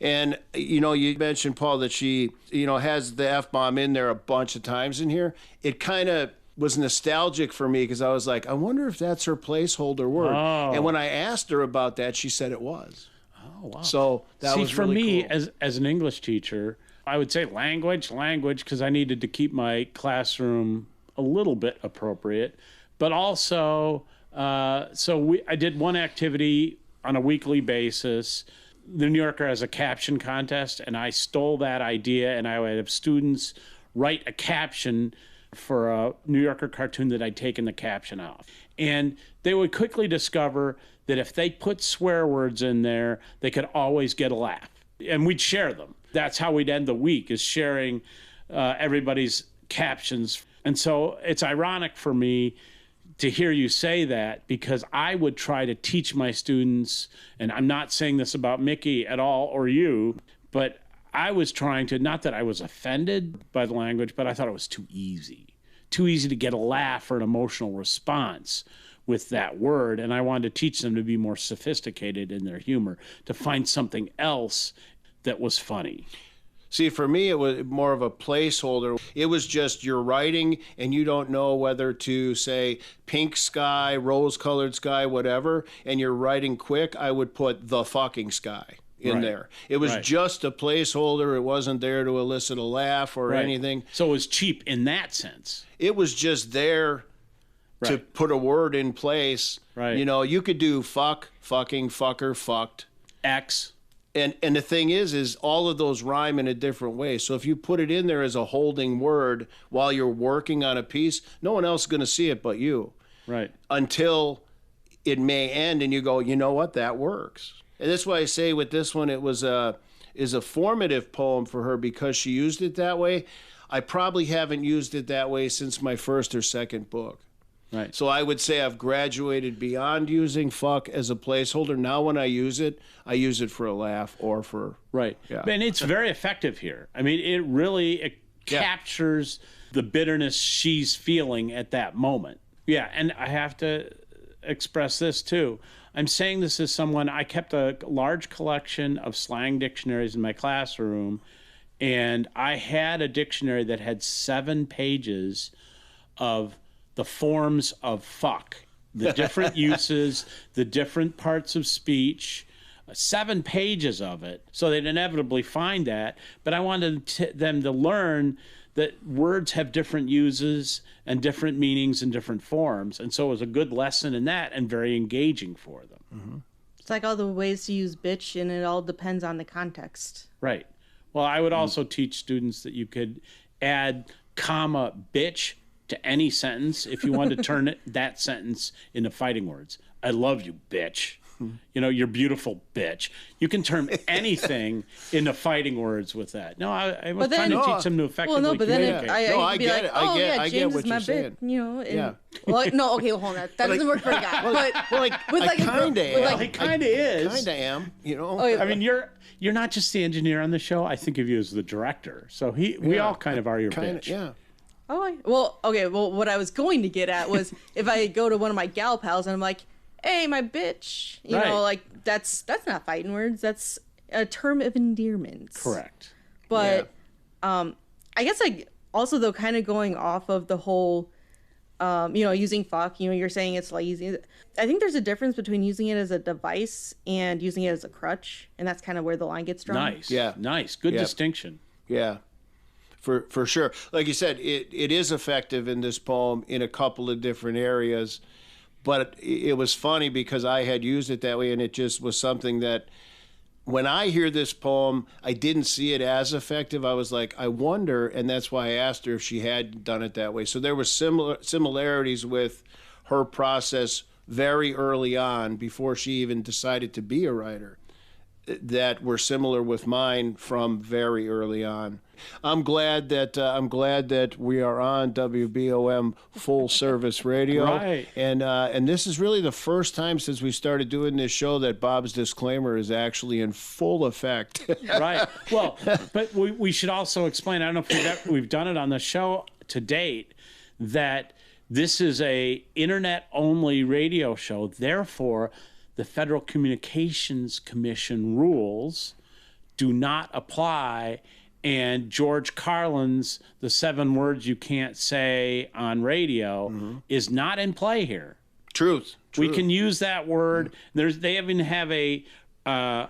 And, you mentioned, Paul, that she, has the F-bomb in there a bunch of times in here. It kind of was nostalgic for me because I was like, I wonder if that's her placeholder word. Oh. And when I asked her about that, she said it was. Oh, wow. So that was really for me, cool. as an English teacher, I would say language, because I needed to keep my classroom a little bit appropriate. But also, I did one activity on a weekly basis. The New Yorker has a caption contest, and I stole that idea, and I would have students write a caption for a New Yorker cartoon that I'd taken the caption off. And they would quickly discover that if they put swear words in there, they could always get a laugh. And we'd share them. That's how we'd end the week, is sharing everybody's captions. And so it's ironic for me to hear you say that, because I would try to teach my students, and I'm not saying this about Mickey at all or you, but I was trying to, not that I was offended by the language, but I thought it was too easy to get a laugh or an emotional response with that word. And I wanted to teach them to be more sophisticated in their humor, to find something else that was funny. See, for me, it was more of a placeholder. It was just you're writing and you don't know whether to say pink sky, rose-colored sky, whatever, and you're writing quick, I would put the fucking sky in there. It was just a placeholder. It wasn't there to elicit a laugh or anything. So it was cheap in that sense. It was just there to put a word in place. Right. You know, you could do fuck, fucking, fucker, fucked. X. And the thing is all of those rhyme in a different way. So if you put it in there as a holding word while you're working on a piece, no one else is going to see it but you. Right. Until it may end and you go, you know what, that works. And that's why I say with this one, it was is a formative poem for her because she used it that way. I probably haven't used it that way since my first or second book. Right. So I would say I've graduated beyond using fuck as a placeholder. Now when I use it for a laugh or for... Right. Yeah. And it's very effective here. I mean, it captures the bitterness she's feeling at that moment. Yeah, and I have to express this too. I'm saying this as someone, I kept a large collection of slang dictionaries in my classroom, and I had a dictionary that had 7 pages of the forms of fuck, the different uses, the different parts of speech, 7 pages of it. So they'd inevitably find that. But I wanted them to learn that words have different uses and different meanings and different forms. And so it was a good lesson in that and very engaging for them. Mm-hmm. It's like all the ways to use bitch, and it all depends on the context. Right. Well, I would also teach students that you could add comma bitch to any sentence if you wanted to turn that sentence into fighting words. I love you, bitch. You know, you're beautiful, bitch. You can turn anything into fighting words with that. No, I was trying to teach them to effectively communicate. I get it. I get what you're saying. You know, and, well, no, okay, well, hold on. That doesn't work for a guy. I kind of am. He kind of is. Kind of am. You know. Okay, I mean, you're not just the engineer on the show. I think of you as the director. So we all kind of are your bitch. Yeah. Well, what I was going to get at was if I go to one of my gal pals and I'm like, hey, my bitch, you know, like that's not fighting words. That's a term of endearment. Correct. But I guess like also though, kind of going off of the whole, you know, using fuck, you know, you're saying it's lazy. I think there's a difference between using it as a device and using it as a crutch. And that's kind of where the line gets drawn. Nice. Yeah. Nice. Good distinction. Yeah. For sure. Like you said, it is effective in this poem in a couple of different areas. But it was funny because I had used it that way, and it just was something that when I hear this poem, I didn't see it as effective. I was like, I wonder, and that's why I asked her if she had done it that way. So there were similarities with her process very early on before she even decided to be a writer that were similar with mine from very early on. I'm glad that we are on WBOM full service radio, right? And this is really the first time since we started doing this show that Bob's disclaimer is actually in full effect. Right. Well, but we should also explain. I don't know if we've done it on the show to date that this is a internet only radio show. Therefore, the Federal Communications Commission rules do not apply, and George Carlin's The 7 Words You Can't Say on Radio is not in play here. Truth. We can use that word. They even have a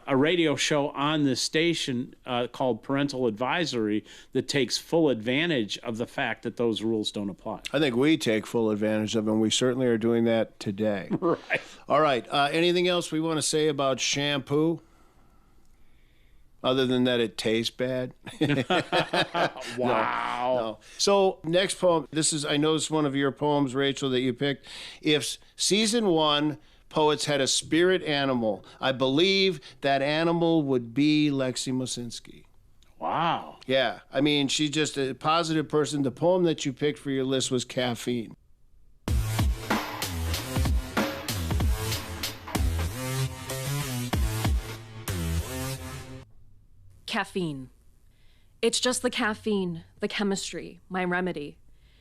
radio show on this station called Parental Advisory that takes full advantage of the fact that those rules don't apply. I think we take full advantage of them. We certainly are doing that today. Right. All right. Anything else we want to say about shampoo? Other than that, it tastes bad. Wow. No. So next poem. I know this is one of your poems, Rachel, that you picked. If season 1 poets had a spirit animal, I believe that animal would be Lexi Mosinski. Wow. Yeah. I mean, she's just a positive person. The poem that you picked for your list was Caffeine. Caffeine. It's just the caffeine, the chemistry, my remedy.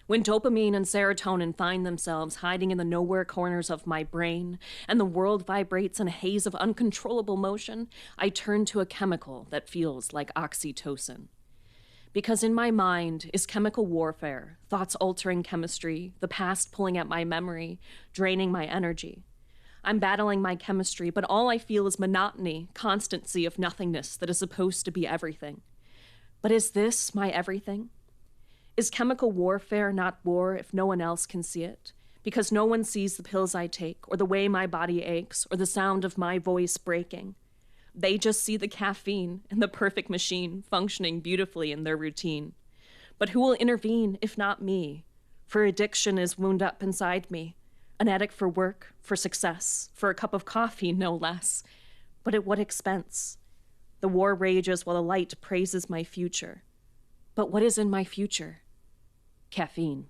When dopamine and serotonin find themselves hiding in the nowhere corners of my brain and the world vibrates in a haze of uncontrollable motion, I turn to a chemical that feels like oxytocin. Because in my mind is chemical warfare, thoughts altering chemistry, the past pulling at my memory, draining my energy. I'm battling my chemistry, but all I feel is monotony, constancy of nothingness that is supposed to be everything. But is this my everything? Is chemical warfare not war if no one else can see it? Because no one sees the pills I take, or the way my body aches, or the sound of my voice breaking. They just see the caffeine and the perfect machine functioning beautifully in their routine. But who will intervene if not me? For addiction is wound up inside me. An addict for work, for success, for a cup of coffee, no less. But at what expense? The war rages while the light praises my future. But what is in my future? Caffeine.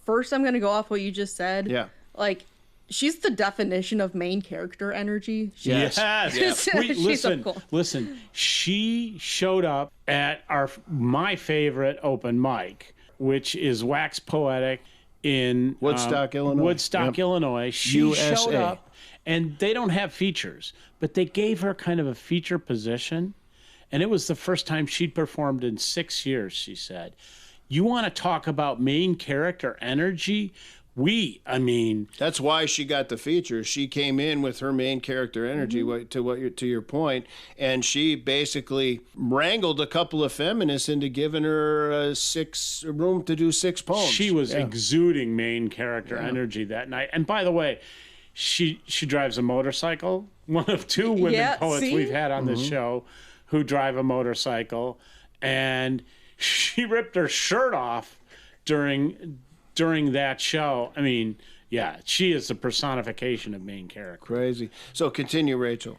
First, I'm going to go off what you just said. Yeah. Like, she's the definition of main character energy. Yes. She's so cool. Listen. She showed up at my favorite open mic, which is Wax Poetic in Woodstock, Illinois. Woodstock, Illinois. She USA. showed up, and they don't have features, but they gave her kind of a feature position, and it was the first time she'd performed in 6 years, she said. You want to talk about main character energy? That's why she got the feature. She came in with her main character energy, to your point, and she basically wrangled a couple of feminists into giving her room to do 6 poems. She was exuding main character energy that night. And by the way, she drives a motorcycle. One of 2 women poets we've had on this show who drive a motorcycle, and she ripped her shirt off during that show. I mean, yeah, she is the personification of main character. Crazy. So continue, Rachel.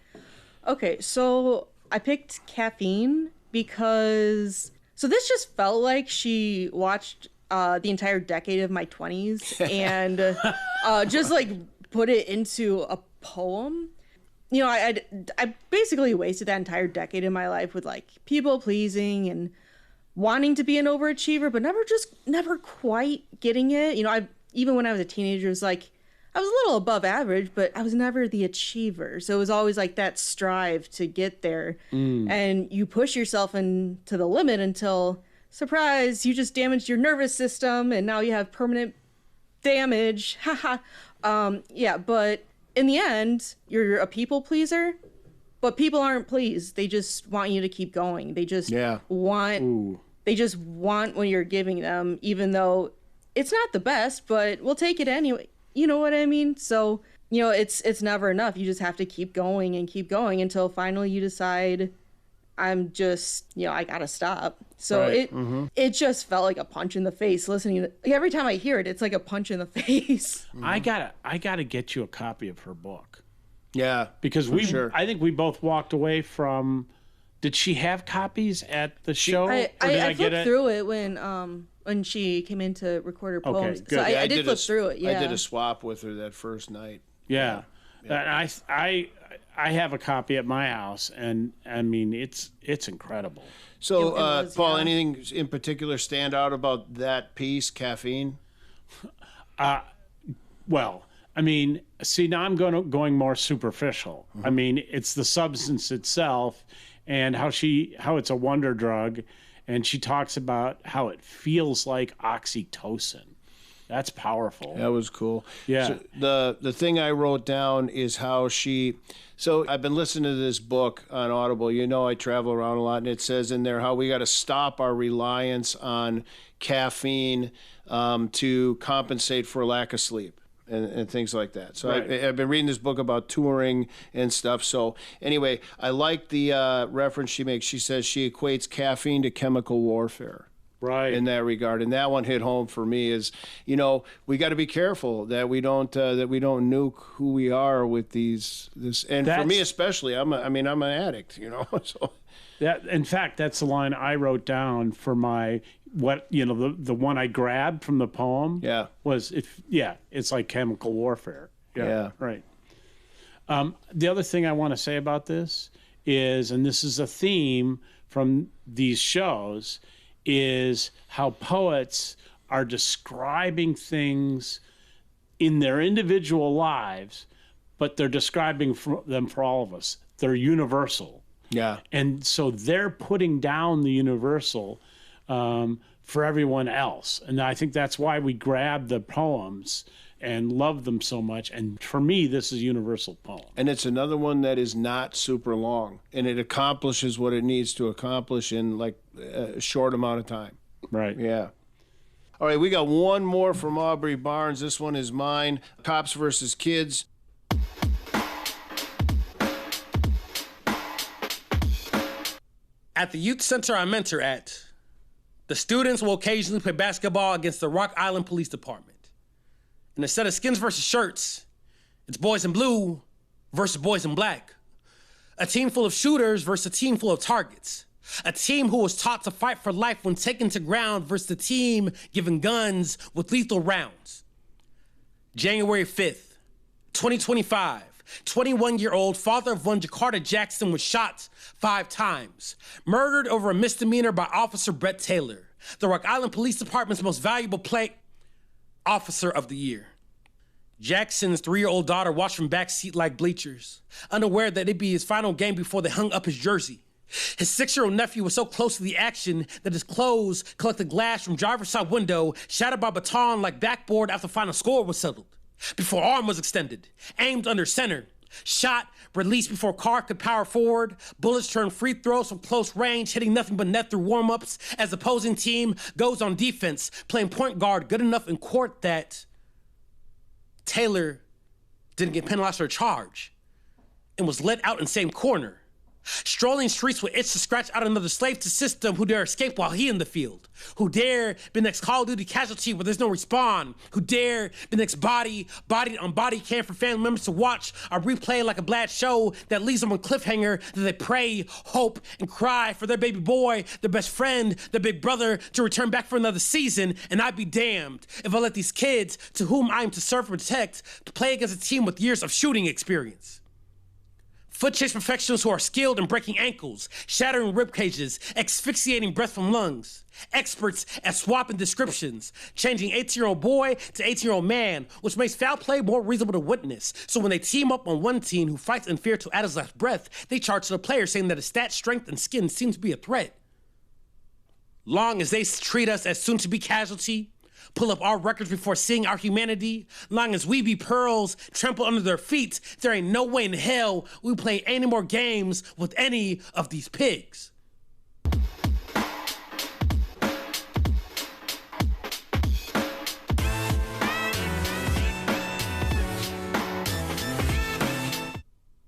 Okay, so I picked Caffeine because... So this just felt like she watched the entire decade of my 20s and just, like, put it into a poem. You know, I basically wasted that entire decade of my life with, like, people-pleasing and wanting to be an overachiever, but never quite getting it. You know, even when I was a teenager, it was like, I was a little above average, but I was never the achiever. So it was always like that strive to get there. And you push yourself into the limit until, surprise, you just damaged your nervous system and now you have permanent damage. Yeah, but in the end, you're a people pleaser. But people aren't pleased. They just want you to keep going. They just want what you're giving them, even though it's not the best, but we'll take it anyway. You know what I mean? So, you know, it's never enough. You just have to keep going until finally you decide, I'm just, you know, I gotta stop. So it just felt like a punch in the face listening to, every time I hear it, it's like a punch in the face. I gotta get you a copy of her book. Yeah, because I think we both walked away from. Did she have copies at the show? I flipped through it when she came in to record her poems. Okay, good. So I did flip through it. Yeah, I did a swap with her that first night. Yeah. I have a copy at my house, and I mean it's incredible. So, Paul, anything in particular stand out about that piece, Caffeine? Well, I mean, see, now I'm going more superficial. I mean, it's the substance itself and how it's a wonder drug, and she talks about how it feels like oxytocin. That's powerful. That was cool. Yeah. So the thing I wrote down is how so I've been listening to this book on Audible. You know, I travel around a lot, and it says in there how we got to stop our reliance on caffeine to compensate for lack of sleep. And things like that. So right. I've been reading this book about touring and stuff. So anyway, I like the reference she makes. She says she equates caffeine to chemical warfare. Right. In that regard. And that one hit home for me is, you know, we got to be careful that we don't nuke who we are with this. And for me especially, I'm an addict, you know. So in fact, that's the line I wrote down for my what, the one I grabbed from the poem was, it's like chemical warfare. Yeah. Right. The other thing I want to say about this is, and this is a theme from these shows, is how poets are describing things in their individual lives, but they're describing them for all of us. They're universal. Yeah. And so they're putting down the universal for everyone else. And I think that's why we grab the poems and love them so much. And for me, this is a universal poem. And it's another one that is not super long, and it accomplishes what it needs to accomplish in like a short amount of time. Right. Yeah. All right, we got one more from Aubrey Barnes. This one is mine. Cops versus Kids. At the youth center I mentor at, the students will occasionally play basketball against the Rock Island Police Department. And instead of skins versus shirts, it's boys in blue versus boys in black. A team full of shooters versus a team full of targets. A team who was taught to fight for life when taken to ground versus a team given guns with lethal rounds. January 5th, 2025. 21-year-old father of one Jakarta Jackson was shot 5 times, murdered over a misdemeanor by Officer Brett Taylor, the Rock Island Police Department's most valuable officer of the year. Jackson's 3-year-old daughter watched from backseat like bleachers, unaware that it'd be his final game before they hung up his jersey. His 6-year-old nephew was so close to the action that his clothes collected glass from driver's side window, shattered by baton like backboard after final score was settled. Before arm was extended, aimed under center, shot, released before car could power forward, bullets turned free throws from close range, hitting nothing but net through warm-ups as the opposing team goes on defense, playing point guard good enough in court that Taylor didn't get penalized for a charge and was let out in same corner. Strolling streets would itch to scratch out another slave to system who dare escape while he in the field, who dare be next Call of Duty casualty where there's no respawn, who dare be next bodied on body cam for family members to watch or replay like a bad show that leaves them on cliffhanger that they pray, hope, and cry for their baby boy, their best friend, their big brother to return back for another season. And I'd be damned if I let these kids, to whom I am to serve and protect, to play against a team with years of shooting experience. Foot chase professionals who are skilled in breaking ankles, shattering rib cages, asphyxiating breath from lungs. Experts at swapping descriptions, changing 18-year-old boy to 18-year-old man, which makes foul play more reasonable to witness. So when they team up on one team who fights in fear till at his last breath, they charge to the player saying that his stat, strength, and skin seems to be a threat. Long as they treat us as soon-to-be casualty, pull up our records before seeing our humanity, long as we be pearls trampled under their feet, there ain't no way in hell we play any more games with any of these pigs.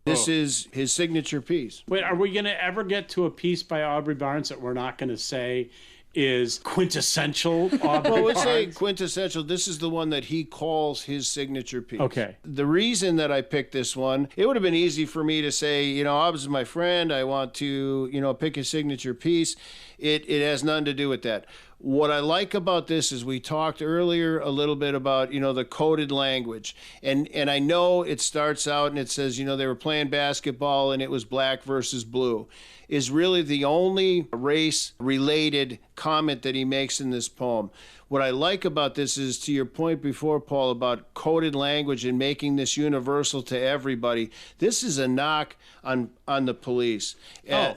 This is his signature piece. Wait, are we going to ever get to a piece by Aubrey Barnes that we're not going to say is quintessential Aubrey Well, let's say Barnes? quintessential. This is the one that he calls his signature piece. Okay. The reason that I picked this one, it would have been easy for me to say, Hobbs is my friend. I want to, pick his signature piece. It has nothing to do with that. What I like about this is we talked earlier a little bit about, the coded language. And I know it starts out and it says, they were playing basketball and it was black versus blue, is really the only race-related comment that he makes in this poem. What I like about this is, to your point before, Paul, about coded language and making this universal to everybody. This is a knock on the police.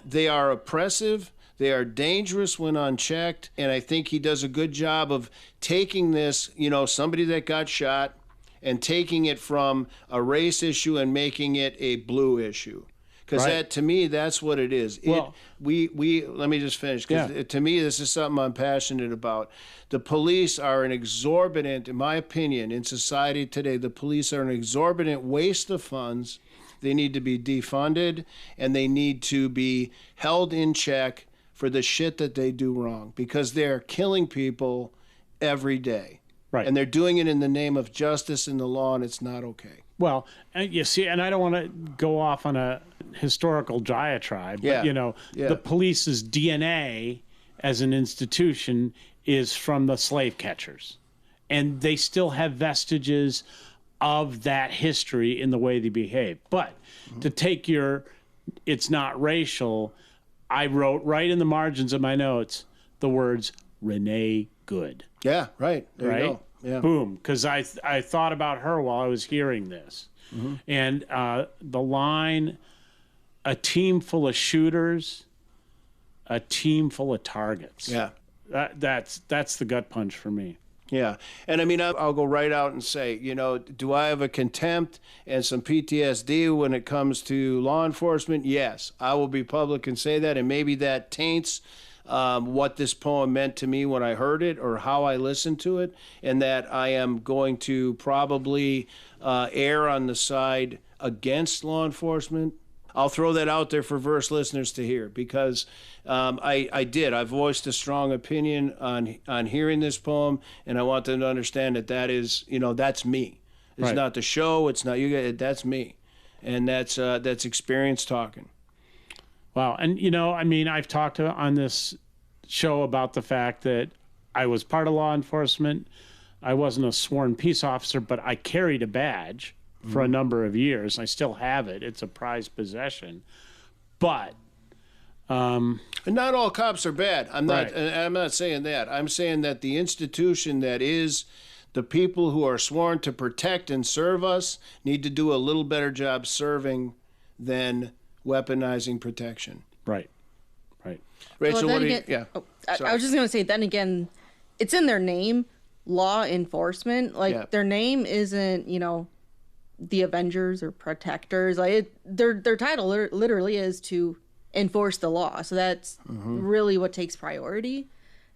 They are oppressive. They are dangerous when unchecked, and I think he does a good job of taking this, somebody that got shot, and taking it from a race issue and making it a blue issue. Because Right. to me, that's what it is. Well- We let me just finish, because to me, this is something I'm passionate about. The police are an exorbitant, in my opinion, in society today, the police are an exorbitant waste of funds. They need to be defunded, and they need to be held in check for the shit that they do wrong, because they're killing people every day. Right. And they're doing it in the name of justice and the law, and it's not okay. Well, and you see, and I don't want to go off on a historical diatribe, but, Yeah. the police's DNA as an institution is from the slave catchers. And they still have vestiges of that history in the way they behave. But to take it's not racial, I wrote right in the margins of my notes the words Renee Good. Yeah, right. There right? you go. Yeah. Boom. Because I thought about her while I was hearing this. And the line, a team full of shooters, a team full of targets. Yeah. That's the gut punch for me. Yeah. And I mean, I'll go right out and say, do I have a contempt and some PTSD when it comes to law enforcement? Yes. I will be public and say that. And maybe that taints what this poem meant to me when I heard it or how I listened to it. And that I am going to probably err on the side against law enforcement. I'll throw that out there for Verse listeners to hear because I voiced a strong opinion on hearing this poem, and I want them to understand that is, that's me. It's Right. not the show. It's not you guys. That's me, and that's experience talking. Wow. And, I've talked on this show about the fact that I was part of law enforcement. I wasn't a sworn peace officer, but I carried a badge for a number of years. I still have it. It's a prized possession. But and not all cops are bad. I'm not. Right. I'm not saying that. I'm saying that the institution that is the people who are sworn to protect and serve us need to do a little better job serving than weaponizing protection. Right. Rachel, Well, what then do you? again- Yeah. I was just going to say, then again, it's in their name, law enforcement. Like, Yeah. their name isn't, the Avengers or Protectors. Like, their title literally is to enforce the law. So that's really what takes priority.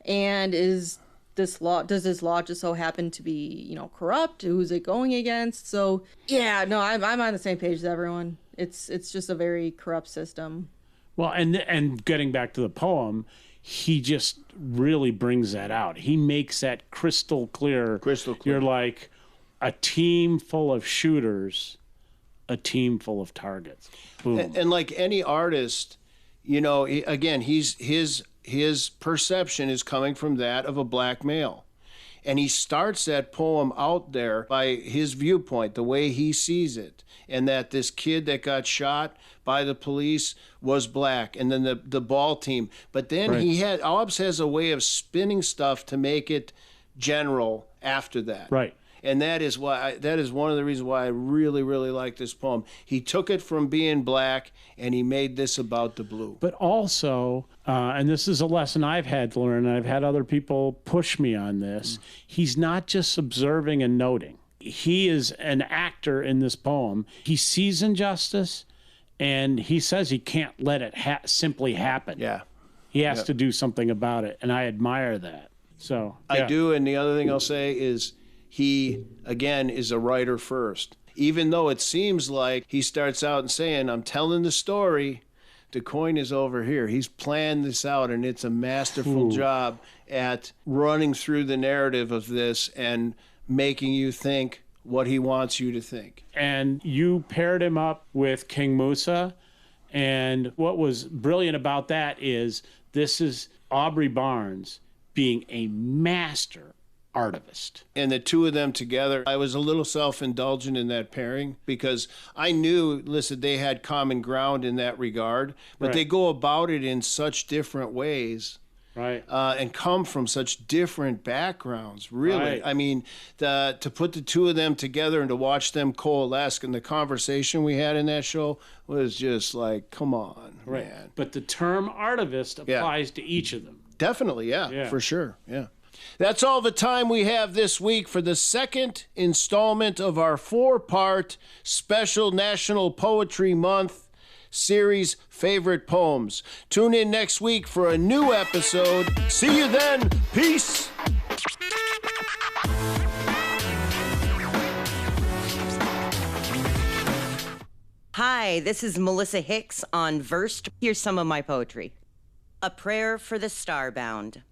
And does this law just so happen to be, corrupt? Who's it going against? So, yeah, no, I'm on the same page as everyone. It's just a very corrupt system. Well, and getting back to the poem, he just really brings that out. He makes that crystal clear. Crystal clear. You're like a team full of shooters, a team full of targets. Boom. And like any artist, again, his perception is coming from that of a black male. And he starts that poem out there by his viewpoint, the way he sees it, and that this kid that got shot by the police was black, and then the ball team. But then Right. Obbs has a way of spinning stuff to make it general after that. Right. And that is one of the reasons why I really, really like this poem. He took it from being black and he made this about the blue. But also, and this is a lesson I've had to learn, and I've had other people push me on this, he's not just observing and noting. He is an actor in this poem. He sees injustice, and he says he can't let it simply happen. Yeah. He has to do something about it, and I admire that. So I yeah. do, and the other thing I'll say is he, again, is a writer first. Even though it seems like he starts out and saying, I'm telling the story, the coin is over here. He's planned this out, and it's a masterful job at running through the narrative of this and making you think what he wants you to think. And you paired him up with King Musa, and what was brilliant about that is this is Aubrey Barnes being a master artivist. And the two of them together, I was a little self-indulgent in that pairing because I knew, listen, they had common ground in that regard, but Right. they go about it in such different ways. Right. And come from such different backgrounds, really. Right. I mean, to put the two of them together and to watch them coalesce, and the conversation we had in that show was just like, come on, man. But the term artivist applies to each of them. Definitely, Yeah. yeah, for sure, yeah. That's all the time we have this week for the second installment of our 4-part special National Poetry Month series, Favorite Poems. Tune in next week for a new episode. See you then. Peace. Hi, this is Melissa Hicks on Versed. Here's some of my poetry. A Prayer for the Starbound.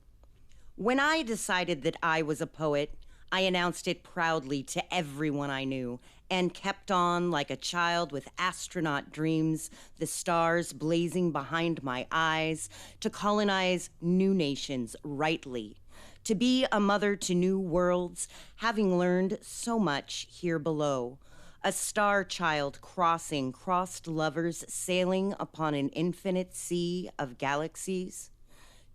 When I decided that I was a poet, I announced it proudly to everyone I knew, and kept on like a child with astronaut dreams, the stars blazing behind my eyes, to colonize new nations rightly, to be a mother to new worlds, having learned so much here below, a star child crossing crossed lovers sailing upon an infinite sea of galaxies,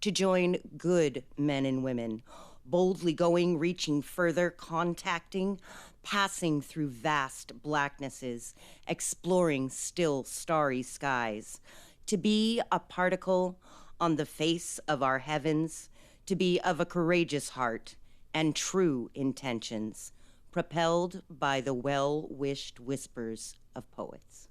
to join good men and women, boldly going, reaching further, contacting, passing through vast blacknesses, exploring still starry skies, to be a particle on the face of our heavens, to be of a courageous heart and true intentions, propelled by the well-wished whispers of poets.